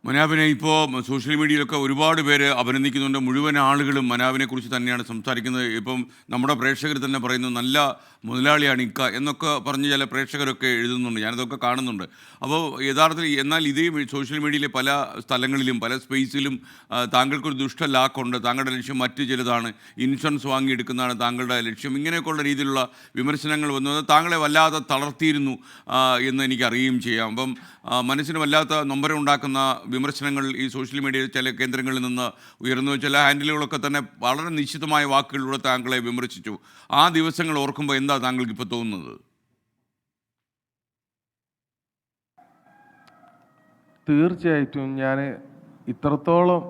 മനാബിനെ ഇപ്പോൾ സോഷ്യൽ മീഡിയയിലൊക്കെ ഒരുപാട് പേര് അഭിനന്ദിക്കുന്നുണ്ട്. മുഴുവൻ ആളുകളും മനാബിനെക്കുറിച്ച് തന്നെയാണ് സംസാരിക്കുന്നത്. ഇപ്പം നമ്മുടെ പ്രേക്ഷകർ തന്നെ പറയുന്നു, നല്ല മുതലാളിയാണ് ഇക്ക എന്നൊക്കെ പറഞ്ഞ് ചില പ്രേക്ഷകരൊക്കെ എഴുതുന്നുണ്ട്. ഞാനതൊക്കെ കാണുന്നുണ്ട്. അപ്പോൾ യഥാർത്ഥത്തിൽ എന്നാൽ ഇതേ സോഷ്യൽ മീഡിയയിലെ പല സ്ഥലങ്ങളിലും പല സ്പേസിലും താങ്കൾക്കൊരു ദുഷ്ട ലാക്കുണ്ട്, താങ്കളുടെ ലക്ഷ്യം മറ്റു ചിലതാണ്, ഇൻഷുറൻസ് വാങ്ങിയെടുക്കുന്നതാണ് താങ്കളുടെ ലക്ഷ്യം, ഇങ്ങനെയൊക്കെയുള്ള രീതിയിലുള്ള വിമർശനങ്ങൾ വന്നത് താങ്കളെ വല്ലാതെ തളർത്തിയിരുന്നു എന്ന് എനിക്കറിയുകയും ചെയ്യാം. അപ്പം മനസ്സിന് വല്ലാത്ത നൊമ്പരം ഉണ്ടാക്കുന്ന വിമർശനങ്ങൾ ഈ സോഷ്യൽ മീഡിയയിൽ ചില കേന്ദ്രങ്ങളിൽ നിന്ന് ഉയർന്നു. ചില ഹാൻഡിലുകളൊക്കെ തന്നെ വളരെ നിശ്ചിതമായ വാക്കുകളിലൂടെ താങ്കളെ വിമർശിച്ചു. ആ ദിവസങ്ങൾ ഓർക്കുമ്പോൾ എന്താ താങ്കൾക്ക് ഇപ്പോൾ തോന്നുന്നത്? തീർച്ചയായിട്ടും ഞാൻ ഇത്രത്തോളം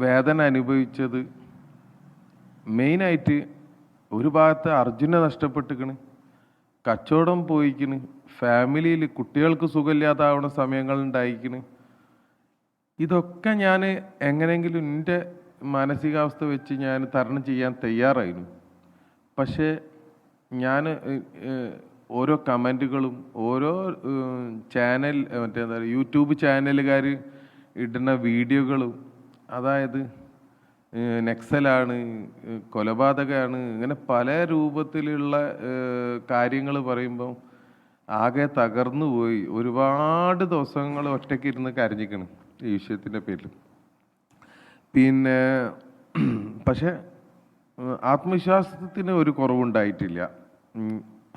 വേദന അനുഭവിച്ചത് മെയിനായിട്ട് ഒരു ഭാഗത്ത് അർജുനെ നഷ്ടപ്പെട്ടിക്കണ്, കച്ചവടം പോയിക്കണ്, ഫാമിലിയിൽ കുട്ടികൾക്ക് സുഖമില്ലാതാവുന്ന സമയങ്ങൾ ഉണ്ടായിക്കണ്. ഇതൊക്കെ ഞാൻ എങ്ങനെയെങ്കിലും എൻ്റെ മാനസികാവസ്ഥ വെച്ച് ഞാൻ തരണം ചെയ്യാൻ തയ്യാറായിരുന്നു. പക്ഷേ ഞാൻ ഓരോ കമൻറ്റുകളും ഓരോ ചാനൽ എന്താ യൂട്യൂബ് ചാനലുകാർ ഇടുന്ന വീഡിയോകളും, അതായത് നക്സലാണ്, കൊലപാതകമാണ്, ഇങ്ങനെ പല രൂപത്തിലുള്ള കാര്യങ്ങൾ പറയുമ്പം ആകെ തകർന്നു പോയി. ഒരുപാട് ദിവസങ്ങൾ ഒറ്റയ്ക്ക് ഇരുന്ന് കരഞ്ഞിക്കണം ഈ വിഷയത്തിൻ്റെ പേരിൽ. പിന്നെ പക്ഷെ ആത്മവിശ്വാസത്തിന് ഒരു കുറവുണ്ടായിട്ടില്ല.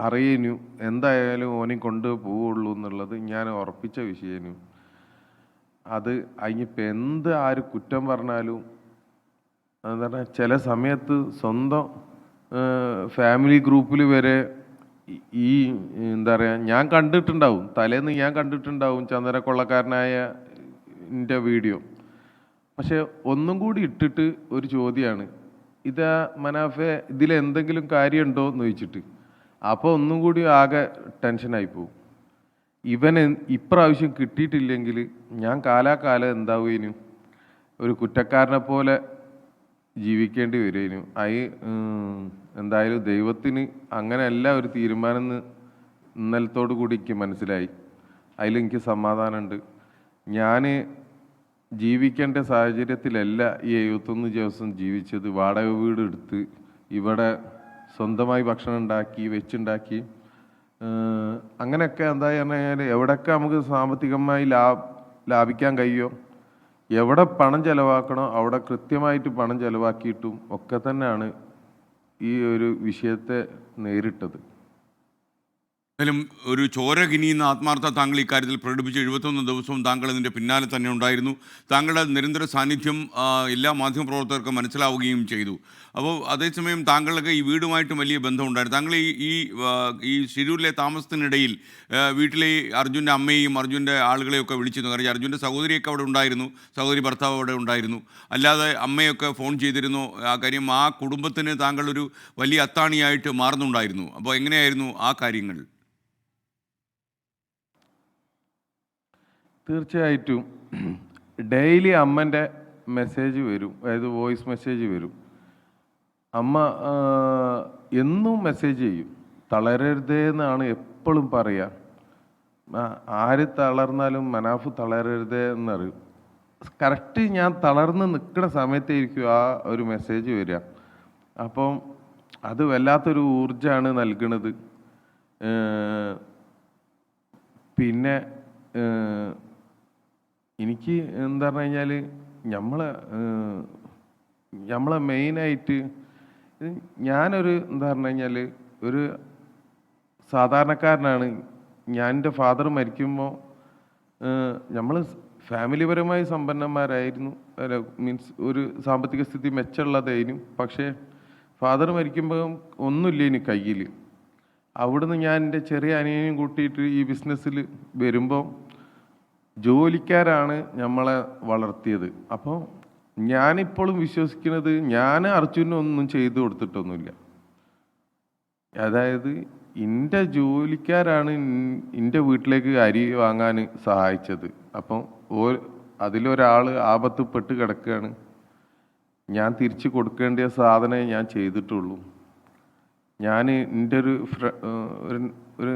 അറിയനു എന്തായാലും ഓനെ കൊണ്ട് പോവുള്ളൂ എന്നുള്ളത് ഞാൻ ഉറപ്പിച്ച വിഷയനു. അത് അതിനിപ്പോൾ എന്ത് ആര് കുറ്റം പറഞ്ഞാലും എന്താ പറയുക, ചില സമയത്ത് സ്വന്തം ഫാമിലി ഗ്രൂപ്പിൽ വരെ ഈ എന്താ പറയുക, ഞാൻ കണ്ടിട്ടുണ്ടാവും, തലേന്ന് ഞാൻ കണ്ടിട്ടുണ്ടാവും ചന്ദനക്കൊള്ളക്കാരനായ എൻ്റെ വീഡിയോ. പക്ഷെ ഒന്നും കൂടി ഇട്ടിട്ട് ഒരു ചോദ്യമാണ്, ഇതാ മനാഫെ ഇതിലെന്തെങ്കിലും കാര്യമുണ്ടോ എന്ന് ചോദിച്ചിട്ട്. അപ്പോൾ ഒന്നും കൂടി ആകെ ടെൻഷനായി പോകും. ഇവന് ഇപ്രാവശ്യം കിട്ടിയിട്ടില്ലെങ്കിൽ ഞാൻ കാലാകാലം എന്താവുകയും ഒരു കുറ്റക്കാരനെ പോലെ ജീവിക്കേണ്ടി വരുന്നു. എന്തായാലും ദൈവത്തിന് അങ്ങനെയല്ല ഒരു തീരുമാനം എന്ന് ഇന്നലത്തോടു കൂടി എനിക്ക് മനസ്സിലായി. അതിലെനിക്ക് സമാധാനമുണ്ട്. ഞാൻ ജീവിക്കേണ്ട സാഹചര്യത്തിലല്ല ഈ 71 ദിവസം ജീവിച്ചത്. വാടക വീട് എടുത്ത് ഇവിടെ സ്വന്തമായി ഭക്ഷണം ഉണ്ടാക്കി വെച്ചുണ്ടാക്കി അങ്ങനെയൊക്കെ എന്താ പറഞ്ഞാൽ എവിടെയൊക്കെ നമുക്ക് സാമ്പത്തികമായി ലാഭിക്കാൻ കഴിയുമോ, എവിടെ പണം ചെലവാക്കണോ അവിടെ കൃത്യമായിട്ട് പണം ചെലവാക്കിയിട്ടും ഒക്കെ തന്നെയാണ് ഈ ഒരു വിഷയത്തെ നേരിട്ടത്. എന്തായാലും ഒരു ചോര കിനിയുന്ന ആത്മാർത്ഥ താങ്കൾ ഇക്കാര്യത്തിൽ പ്രകടിപ്പിച്ച് 71 ദിവസവും താങ്കൾ ഇതിൻ്റെ പിന്നാലെ തന്നെ ഉണ്ടായിരുന്നു. താങ്കളുടെ നിരന്തര സാന്നിധ്യം എല്ലാ മാധ്യമപ്രവർത്തകർക്കും മനസ്സിലാവുകയും ചെയ്തു. അപ്പോൾ അതേസമയം താങ്കൾക്ക് ഈ വീടുമായിട്ടും വലിയ ബന്ധമുണ്ടായിരുന്നു. താങ്കൾ ഈ ശിരൂരിലെ താമസത്തിനിടയിൽ വീട്ടിലെ അർജുൻ്റെ അമ്മയെയും അർജുൻ്റെ ആളുകളെയൊക്കെ വിളിച്ചിരുന്നു. കാരണം അർജുൻ്റെ സഹോദരിയൊക്കെ അവിടെ ഉണ്ടായിരുന്നു, സഹോദരി ഭർത്താവ് അവിടെ ഉണ്ടായിരുന്നു. അല്ലാതെ അമ്മയൊക്കെ ഫോൺ ചെയ്തിരുന്നു. ആ കാര്യം ആ കുടുംബത്തിന് താങ്കളൊരു വലിയ അത്താണിയായിട്ട് മാറുന്നുണ്ടായിരുന്നു. അപ്പോൾ എങ്ങനെയായിരുന്നു ആ കാര്യങ്ങൾ? തീർച്ചയായിട്ടും ഡെയിലി അമ്മൻ്റെ മെസ്സേജ് വരും, അതായത് വോയിസ് മെസ്സേജ് വരും. അമ്മ എന്നും മെസ്സേജ് ചെയ്യും. തളരരുതേ എന്നാണ് എപ്പോഴും പറയുക. ആര് തളർന്നാലും മനാഫ് തളരരുതേ എന്നറിയും. കറക്റ്റ് ഞാൻ തളർന്ന് നിൽക്കുന്ന സമയത്തായിരിക്കും ആ ഒരു മെസ്സേജ് വരിക. അപ്പം അത് വല്ലാത്തൊരു ഊർജ്ജമാണ് നൽകുന്നത്. പിന്നെ എനിക്ക് എന്താ പറഞ്ഞു കഴിഞ്ഞാൽ നമ്മളെ മെയിനായിട്ട് ഞാനൊരു എന്താ പറഞ്ഞു കഴിഞ്ഞാൽ ഒരു സാധാരണക്കാരനാണ്. ഞാൻ എൻ്റെ ഫാദർ മരിക്കുമ്പോൾ നമ്മൾ ഫാമിലിപരമായി സമ്പന്നന്മാരായിരുന്നു, അല്ല മീൻസ് ഒരു സാമ്പത്തിക സ്ഥിതി മെച്ചമുള്ളതായിരുന്നു. പക്ഷേ ഫാദർ മരിക്കുമ്പോൾ ഒന്നുമില്ല ഇനി കയ്യിൽ. അവിടുന്ന് ഞാൻ എൻ്റെ ചെറിയ അനിയനെയും കൂട്ടിയിട്ട് ഈ ബിസിനസ്സിൽ വരുമ്പോൾ ജോലിക്കാരാണ് നമ്മളെ വളർത്തിയത്. അപ്പോൾ ഞാനിപ്പോഴും വിശ്വസിക്കുന്നത് ഞാൻ അർജുനൊന്നും ചെയ്തു കൊടുത്തിട്ടൊന്നുമില്ല. അതായത് എൻ്റെ ജോലിക്കാരാണ് എൻ്റെ വീട്ടിലേക്ക് അരി വാങ്ങാൻ സഹായിച്ചത്. അപ്പം അതിലൊരാൾ ആപത്തുപെട്ട് കിടക്കുകയാണ്, ഞാൻ തിരിച്ചു കൊടുക്കേണ്ട സാധനമേ ഞാൻ ചെയ്തിട്ടുള്ളൂ. ഞാൻ എൻ്റെ ഒരു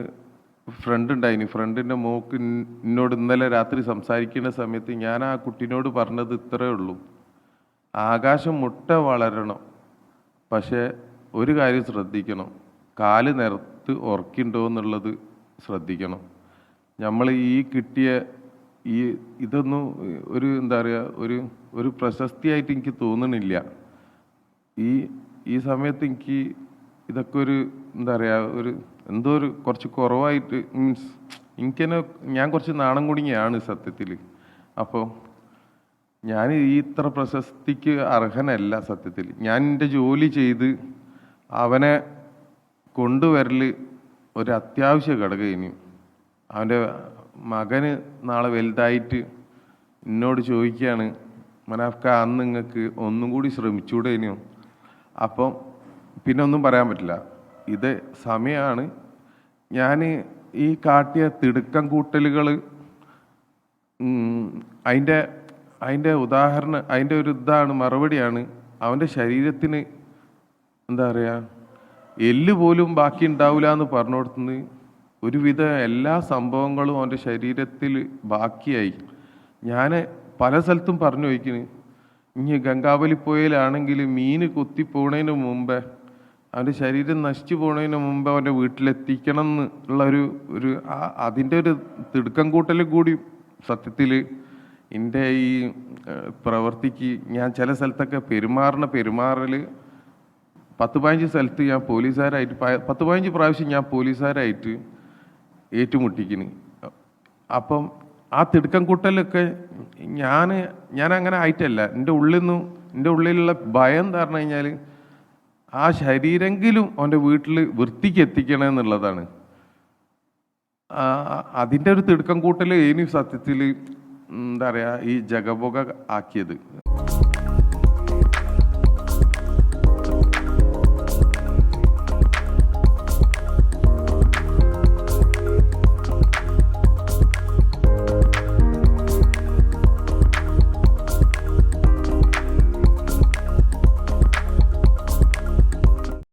ഫ്രണ്ട് ഉണ്ടായിന്. ഫ്രണ്ടിൻ്റെ മോക്ക് എന്നോട് ഇന്നലെ രാത്രി സംസാരിക്കുന്ന സമയത്ത് ഞാൻ ആ കുട്ടീനോട് പറഞ്ഞത് ഇത്രയേ ഉള്ളൂ: ആകാശം മുട്ട വളരണം, പക്ഷേ ഒരു കാര്യം ശ്രദ്ധിക്കണം, കാല് നിരത്ത് ഉറക്കിണ്ടോ എന്നുള്ളത് ശ്രദ്ധിക്കണം. നമ്മൾ ഈ കിട്ടിയ ഈ ഇതൊന്നും ഒരു എന്താ പറയുക, ഒരു പ്രശസ്തിയായിട്ട് എനിക്ക് തോന്നണില്ല. ഈ ഈ സമയത്ത് എനിക്ക് ഇതൊക്കെ ഒരു എന്താ പറയുക, ഒരു എന്തോ ഒരു കുറച്ച് കുറവായിട്ട്, മീൻസ് എനിക്കെന്നെ ഞാൻ കുറച്ച് നാണം കുടുങ്ങിയാണ് സത്യത്തിൽ. അപ്പോൾ ഞാൻ ഈ ഇത്ര പ്രശസ്തിക്ക് അർഹനല്ല സത്യത്തിൽ. ഞാൻ എൻ്റെ ജോലി ചെയ്ത് അവനെ കൊണ്ടുവരൽ ഒരു അത്യാവശ്യ ഘടകം. ഇനി അവൻ്റെ മകന് നാളെ വലുതായിട്ട് എന്നോട് ചോദിക്കുകയാണ്, മനാഫ്ക അന്ന് നിങ്ങൾക്ക് ഒന്നും കൂടി ശ്രമിച്ചൂടെ ഇനിയോ? അപ്പം പിന്നെ ഒന്നും പറയാൻ പറ്റില്ല. ഇത് സമയമാണ്. ഞാൻ ഈ കാട്ടിയ തിടുക്കം കൂട്ടലുകൾ, അതിൻ്റെ ഉദാഹരണം, അതിൻ്റെ ഒരു ഇതാണ്, മറുപടിയാണ് അവൻ്റെ ശരീരത്തിന് എന്താ പറയുക, എല്ല് പോലും ബാക്കി ഉണ്ടാവില്ല എന്ന് പറഞ്ഞുകൊടുത്തുനിന്ന് ഒരുവിധ എല്ലാ സംഭവങ്ങളും അവൻ്റെ ശരീരത്തിൽ ബാക്കിയായി. ഞാൻ പല സ്ഥലത്തും പറഞ്ഞു വയ്ക്കുന്നു, ഇനി ഗംഗാവലിപ്പുഴയിലാണെങ്കിൽ മീൻ കൊത്തിപ്പോണതിന് മുമ്പേ, അവൻ്റെ ശരീരം നശിച്ചു പോണതിന് മുമ്പ് അവൻ്റെ വീട്ടിലെത്തിക്കണം എന്നുള്ള ഒരു അതിൻ്റെ ഒരു തിടുക്കം കൂട്ടലും കൂടി സത്യത്തിൽ എൻ്റെ ഈ പ്രവൃത്തിക്ക് ഞാൻ ചില സ്ഥലത്തൊക്കെ പെരുമാറൽ 10-15 സ്ഥലത്ത് ഞാൻ പോലീസുകാരായിട്ട് 10-15 പ്രാവശ്യം ഞാൻ പോലീസുകാരായിട്ട് ഏറ്റുമുട്ടിക്കുന്നു. അപ്പം ആ തിടുക്കം കൂട്ടലൊക്കെ ഞാൻ അങ്ങനെ ആയിട്ടല്ല. എൻ്റെ ഉള്ളിലുള്ള ഭയം എന്ന് പറഞ്ഞു കഴിഞ്ഞാൽ ആ ശരീരെങ്കിലും അവൻ്റെ വീട്ടിൽ വൃത്തിക്ക് എത്തിക്കണം എന്നുള്ളതാണ്. അതിൻ്റെ ഒരു തിടുക്കം കൂട്ടൽ ഇനി സത്യത്തിൽ എന്താ പറയുക, ഈ ജഗബോഗ ആക്കിയത്.